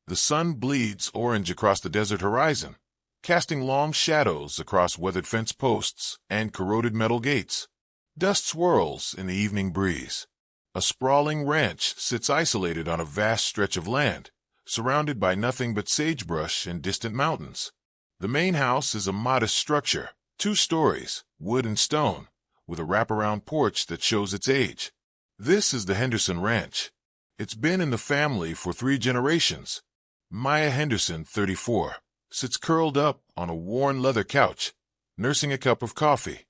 The sun bleeds orange across the desert horizon, casting long shadows across weathered fence posts and corroded metal gates. Dust swirls in the evening breeze. A sprawling ranch sits isolated on a vast stretch of land, surrounded by nothing but sagebrush and distant mountains. The main house is a modest structure, 2 stories, wood and stone, with a wraparound porch that shows its age. This is the Henderson Ranch. It's been in the family for 3 generations. Maya Henderson, 34, sits curled up on a worn leather couch, nursing a cup of coffee.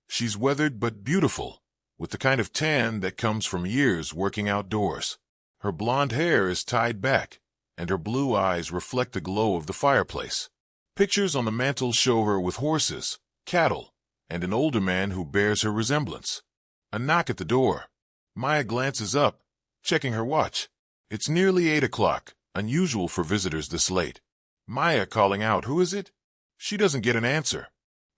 She's weathered but beautiful, with the kind of tan that comes from years working outdoors. Her blonde hair is tied back, and her blue eyes reflect the glow of the fireplace. Pictures on the mantel show her with horses, cattle, and an older man who bears her resemblance. A knock at the door. Maya glances up, checking her watch. It's nearly 8 o'clock, unusual for visitors this late. Maya calling out, "Who is it?" She doesn't get an answer.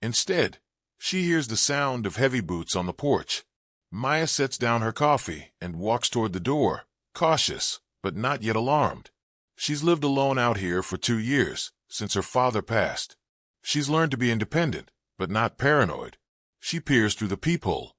Instead, she hears the sound of heavy boots on the porch. Maya sets down her coffee and walks toward the door, cautious, but not yet alarmed. She's lived alone out here for 2 years, since her father passed. She's learned to be independent, but not paranoid. She peers through the peephole.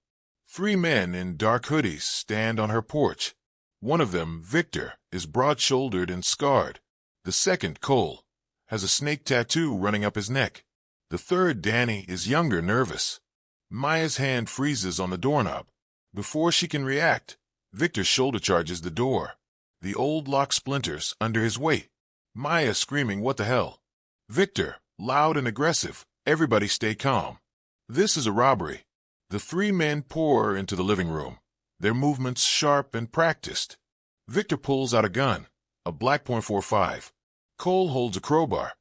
3 men in dark hoodies stand on her porch. One of them, Victor, is broad-shouldered and scarred. The second, Cole, has a snake tattoo running up his neck. The third, Danny, is younger, nervous. Maya's hand freezes on the doorknob. Before she can react, Victor shoulder charges the door. The old lock splinters under his weight. Maya screaming, "What the hell?" Victor, loud and aggressive, "Everybody stay calm. This is a robbery." The 3 men pour into the living room, their movements sharp and practiced. Victor pulls out a gun, a black .45. Cole holds a crowbar.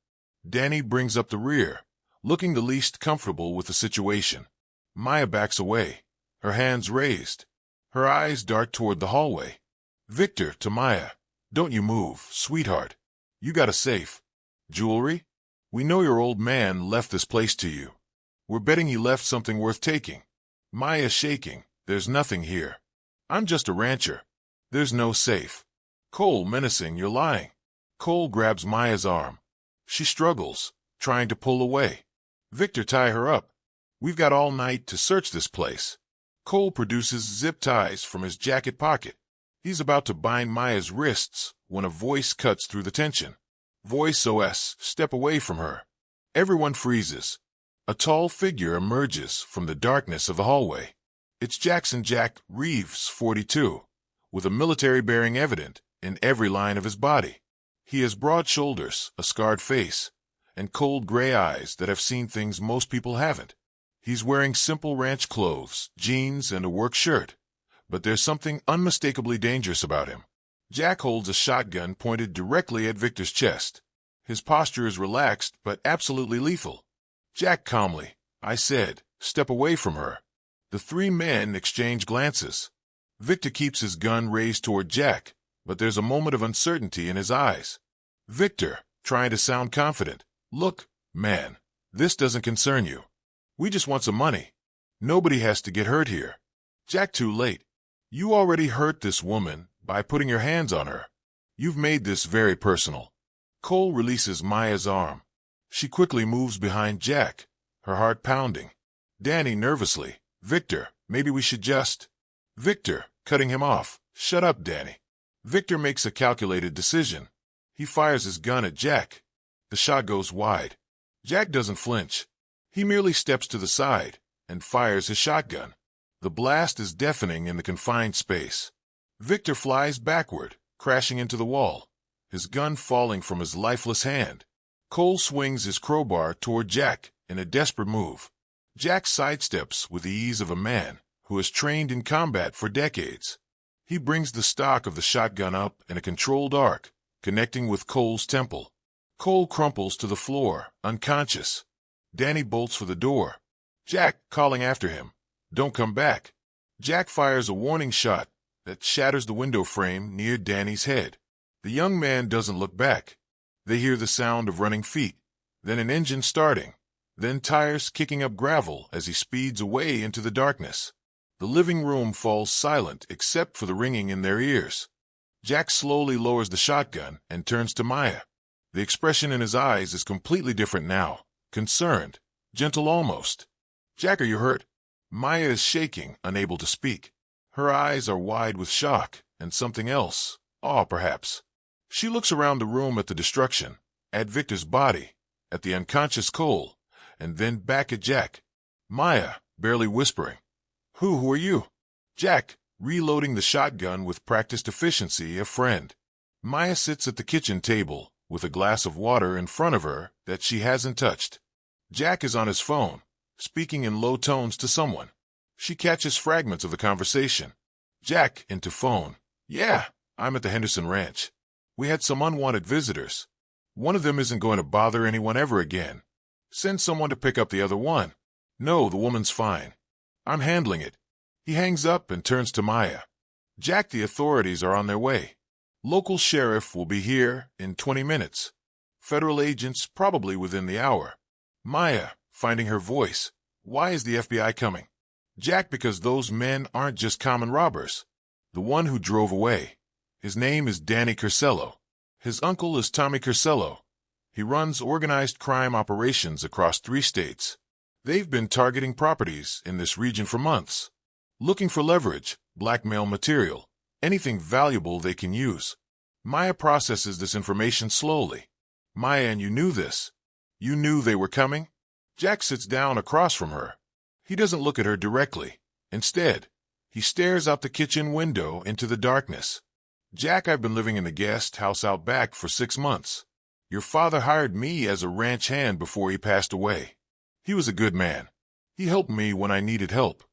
Danny brings up the rear, looking the least comfortable with the situation. Maya backs away, her hands raised. Her eyes dart toward the hallway. Victor to Maya, "Don't you move, sweetheart. You got a safe. Jewelry? We know your old man left this place to you. We're betting he left something worth taking." Maya shaking, "There's nothing here. I'm just a rancher. There's no safe." Cole menacing, "You're lying." Cole grabs Maya's arm. She struggles, trying to pull away. "Victor, tie her up. We've got all night to search this place." Cole produces zip ties from his jacket pocket. He's about to bind Maya's wrists when a voice cuts through the tension. "Voice OS, step away from her." Everyone freezes. A tall figure emerges from the darkness of the hallway. It's Jackson Reeves, 42, with a military bearing evident in every line of his body. He has broad shoulders, a scarred face, and cold gray eyes that have seen things most people haven't. He's wearing simple ranch clothes, jeans, and a work shirt, but there's something unmistakably dangerous about him. Jack holds a shotgun pointed directly at Victor's chest. His posture is relaxed but absolutely lethal. "Jack, calmly," I said, "step away from her." The 3 men exchange glances. Victor keeps his gun raised toward Jack, but there's a moment of uncertainty in his eyes. Victor, trying to sound confident, "Look, man, this doesn't concern you. We just want some money. Nobody has to get hurt here." Jack, too late. "You already hurt this woman by putting your hands on her. You've made this very personal." Cole releases Maya's arm. She quickly moves behind Jack, her heart pounding. Danny nervously, "Victor, maybe we should just—" Victor, cutting him off, "Shut up, Danny." Victor makes a calculated decision. He fires his gun at Jack. The shot goes wide. Jack doesn't flinch. He merely steps to the side and fires his shotgun. The blast is deafening in the confined space. Victor flies backward, crashing into the wall, his gun falling from his lifeless hand. Cole swings his crowbar toward Jack in a desperate move. Jack sidesteps with the ease of a man who has trained in combat for decades. He brings the stock of the shotgun up in a controlled arc, connecting with Cole's temple. Cole crumples to the floor, unconscious. Danny bolts for the door. Jack calling after him, "Don't come back." Jack fires a warning shot that shatters the window frame near Danny's head. The young man doesn't look back. They hear the sound of running feet, then an engine starting, then tires kicking up gravel as he speeds away into the darkness. The living room falls silent except for the ringing in their ears. Jack slowly lowers the shotgun and turns to Maya. The expression in his eyes is completely different now. Concerned. Gentle almost. Jack, are you hurt? Maya is shaking, unable to speak. Her eyes are wide with shock and something else. Awe, perhaps. She looks around the room at the destruction, at Victor's body, at the unconscious Cole, and then back at Jack. Maya, barely whispering. Who are you? Jack, reloading the shotgun with practiced efficiency, a friend. Maya sits at the kitchen table with a glass of water in front of her that she hasn't touched. Jack is on his phone, speaking in low tones to someone. She catches fragments of the conversation. Jack, into phone. Yeah, I'm at the Henderson ranch. We had some unwanted visitors. One of them isn't going to bother anyone ever again. Send someone to pick up the other one. No, the woman's fine. I'm handling it. He hangs up and turns to Maya. Jack, the authorities are on their way. Local sheriff will be here in 20 minutes. Federal agents probably within the hour. Maya, finding her voice. Why is the FBI coming? Jack, because those men aren't just common robbers. The one who drove away. His name is Danny Carcello. His uncle is Tommy Carcello. He runs organized crime operations across 3 states. They've been targeting properties in this region for months. Looking for leverage, blackmail material, anything valuable they can use. Maya processes this information slowly. Maya, and you knew this. You knew they were coming? Jack sits down across from her. He doesn't look at her directly. Instead, he stares out the kitchen window into the darkness. Jack, I've been living in the guest house out back for 6 months. Your father hired me as a ranch hand before he passed away. He was a good man. He helped me when I needed help.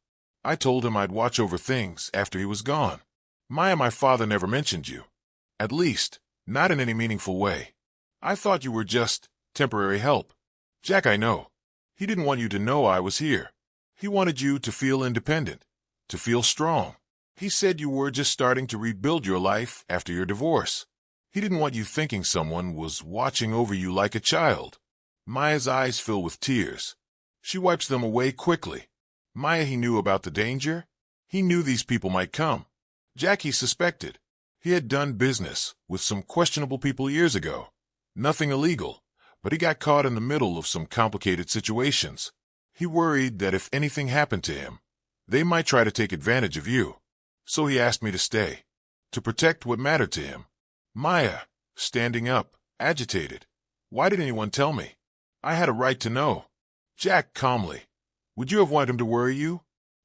I told him I'd watch over things after he was gone. Maya, my father never mentioned you. At least, not in any meaningful way. I thought you were just temporary help. Jack, I know. He didn't want you to know I was here. He wanted you to feel independent, to feel strong. He said you were just starting to rebuild your life after your divorce. He didn't want you thinking someone was watching over you like a child. Maya's eyes fill with tears. She wipes them away quickly. Maya, he knew about the danger. He knew these people might come. Jack, he suspected. He had done business with some questionable people years ago. Nothing illegal, but he got caught in the middle of some complicated situations. He worried that if anything happened to him, they might try to take advantage of you. So he asked me to stay, to protect what mattered to him. Maya, standing up, agitated. Why did anyone tell me? I had a right to know. Jack, calmly. Would you have wanted him to worry you?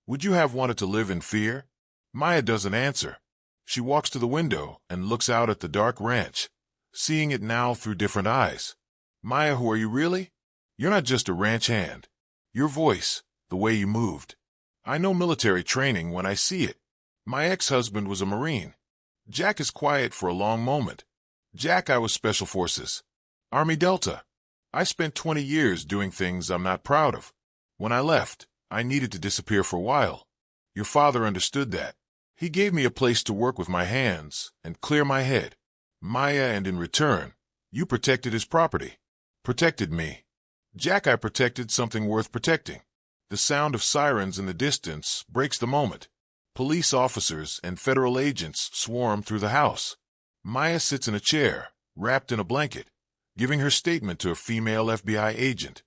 Would you have wanted to live in fear? Maya doesn't answer. She walks to the window and looks out at the dark ranch, seeing it now through different eyes. Maya, who are you really? You're not just a ranch hand. Your voice, the way you moved. I know military training when I see it. My ex-husband was a Marine. Jack is quiet for a long moment. Jack, I was Special Forces. Army Delta. I spent 20 years doing things I'm not proud of. When I left, I needed to disappear for a while. Your father understood that. He gave me a place to work with my hands and clear my head. Maya, and in return, you protected his property. Protected me. Jack, I protected something worth protecting. The sound of sirens in the distance breaks the moment. Police officers and federal agents swarm through the house. Maya sits in a chair, wrapped in a blanket, giving her statement to a female FBI agent.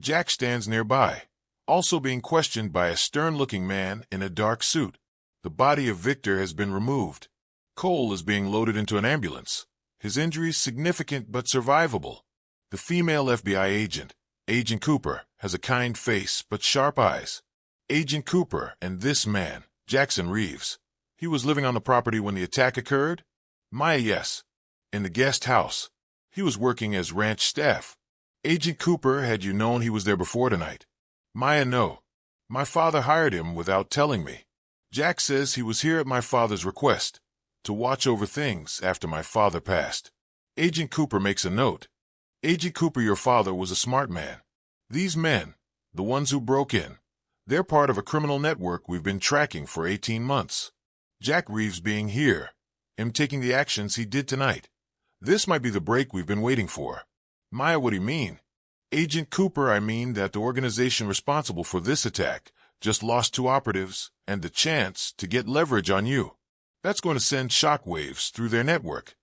Jack stands nearby, also being questioned by a stern-looking man in a dark suit. The body of Victor has been removed. Cole is being loaded into an ambulance. His injuries significant but survivable. The female FBI agent, Agent Cooper, has a kind face but sharp eyes. Agent Cooper and this man, Jackson Reeves. He was living on the property when the attack occurred? Maya, yes. In the guest house. He was working as ranch staff. Agent Cooper, had you known he was there before tonight? Maya, no. My father hired him without telling me. Jack says he was here at my father's request, to watch over things after my father passed. Agent Cooper makes a note. Agent Cooper, your father was a smart man. These men, the ones who broke in, they're part of a criminal network we've been tracking for 18 months. Jack Reeves being here, him taking the actions he did tonight. This might be the break we've been waiting for. Maya, what do you mean? Agent Cooper, I mean that the organization responsible for this attack just lost 2 operatives and the chance to get leverage on you. That's going to send shockwaves through their network.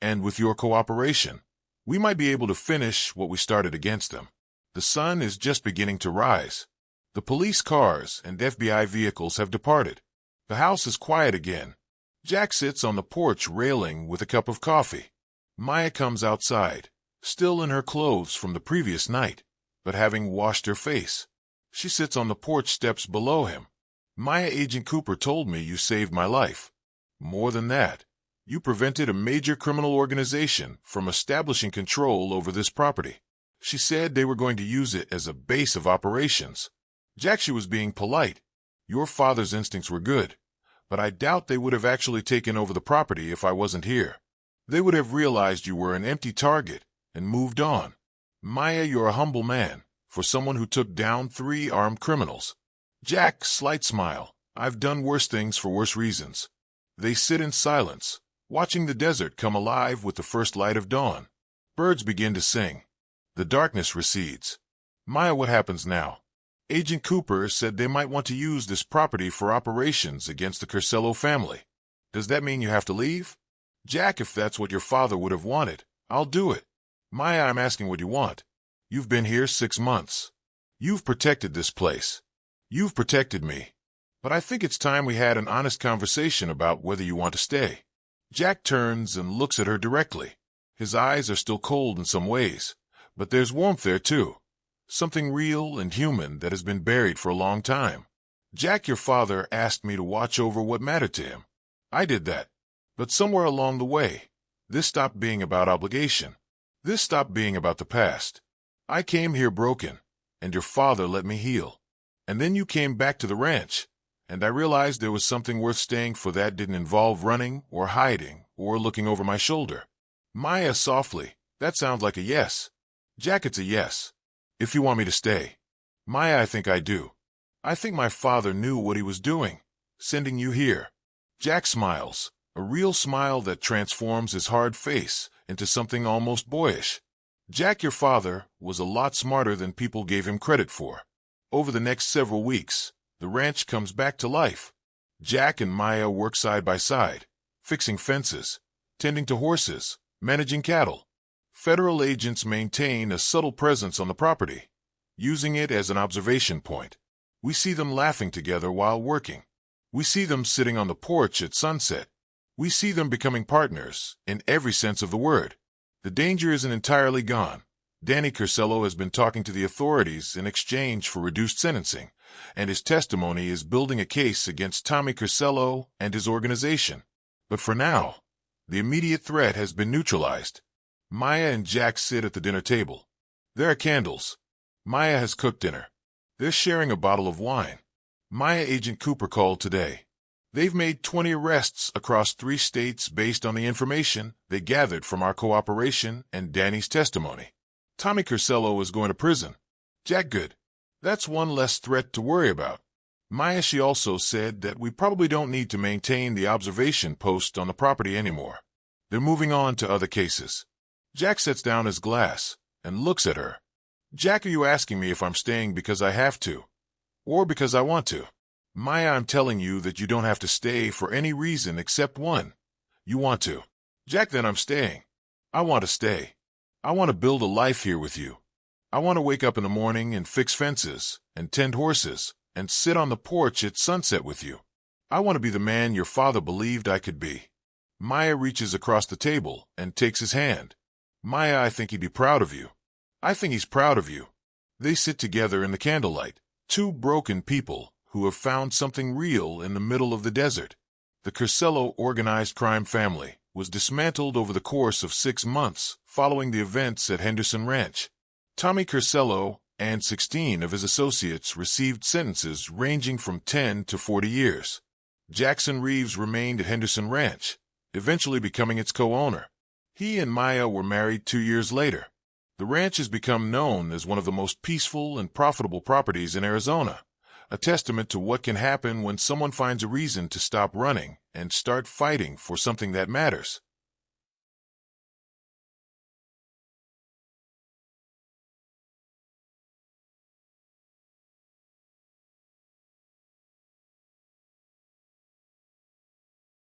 And with your cooperation, we might be able to finish what we started against them. The sun is just beginning to rise. The police cars and FBI vehicles have departed. The house is quiet again. Jack sits on the porch railing with a cup of coffee. Maya comes outside, still in her clothes from the previous night, but having washed her face. She sits on the porch steps below him. Maya, Agent Cooper told me you saved my life. More than that, you prevented a major criminal organization from establishing control over this property. She said they were going to use it as a base of operations. Jack, she was being polite. Your father's instincts were good, but I doubt they would have actually taken over the property if I wasn't here. They would have realized you were an empty target and moved on. Maya, you're a humble man for someone who took down 3 armed criminals. Jack, slight smile. I've done worse things for worse reasons. They sit in silence, watching the desert come alive with the first light of dawn. Birds begin to sing. The darkness recedes. Maya, what happens now? Agent Cooper said they might want to use this property for operations against the Carcello family. Does that mean you have to leave? Jack, if that's what your father would have wanted, I'll do it. Maya, I'm asking what you want. You've been here 6 months. You've protected this place. You've protected me. But I think it's time we had an honest conversation about whether you want to stay. Jack turns and looks at her directly. His eyes are still cold in some ways, but there's warmth there too. Something real and human that has been buried for a long time. Jack, your father asked me to watch over what mattered to him. I did that. But somewhere along the way, this stopped being about obligation. This stopped being about the past. I came here broken, and your father let me heal. And then you came back to the ranch, and I realized there was something worth staying for that didn't involve running or hiding or looking over my shoulder. Maya, softly, that sounds like a yes. Jack, it's a yes. If you want me to stay. Maya, I think I do. I think my father knew what he was doing, sending you here. Jack smiles, a real smile that transforms his hard face into something almost boyish. Jack, your father was a lot smarter than people gave him credit for. Over the next several weeks, the ranch comes back to life. Jack and Maya work side by side, fixing fences, tending to horses, managing cattle. Federal agents maintain a subtle presence on the property, using it as an observation point. We see them laughing together while working. We see them sitting on the porch at sunset. We see them becoming partners, in every sense of the word. The danger isn't entirely gone. Danny Carcello has been talking to the authorities in exchange for reduced sentencing, and his testimony is building a case against Tommy Carcello and his organization. But for now, the immediate threat has been neutralized. Maya and Jack sit at the dinner table. There are candles. Maya has cooked dinner. They're sharing a bottle of wine. Maya, Agent Cooper called today. They've made 20 arrests across 3 states based on the information they gathered from our cooperation and Danny's testimony. Tommy Carcello is going to prison. Jack, good. That's one less threat to worry about. Maya, she also said that we probably don't need to maintain the observation post on the property anymore. They're moving on to other cases. Jack sets down his glass and looks at her. Jack, are you asking me if I'm staying because I have to, or because I want to? Maya, I'm telling you that you don't have to stay for any reason except one. You want to. Jack, then I'm staying. I want to stay. I want to build a life here with you. I want to wake up in the morning and fix fences and tend horses and sit on the porch at sunset with you. I want to be the man your father believed I could be. Maya reaches across the table and takes his hand. Maya, I think he'd be proud of you. I think he's proud of you. They sit together in the candlelight, 2 broken people who have found something real in the middle of the desert. The Carcello organized crime family was dismantled over the course of 6 months following the events at Henderson Ranch. Tommy Carcello and 16 of his associates received sentences ranging from 10 to 40 years. Jackson Reeves remained at Henderson Ranch, eventually becoming its co-owner. He and Maya were married 2 years later. The ranch has become known as one of the most peaceful and profitable properties in Arizona, a testament to what can happen when someone finds a reason to stop running and start fighting for something that matters.